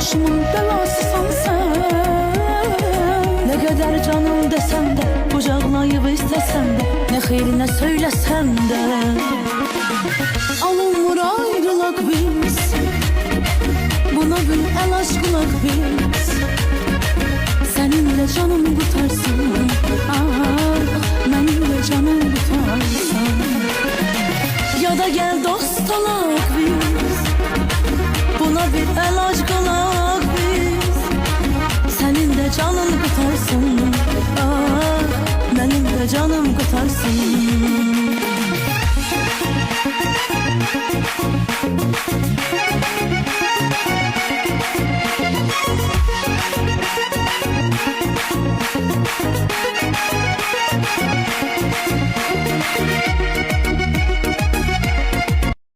başımın belasısan sen. Ne kadar canım desem de, kucaklayıp istesem de, ne hayrine söylesem de. Alınmır ayrılak biz, buna bir el aşkılak biz. Seninle canım kurtarsın, ah, benimle canım kurtarsın. Ya da gel dost olak biz, buna bir el aşkılak biz. Senin de canın kurtarsın, ah, benim de canım kurtarsın.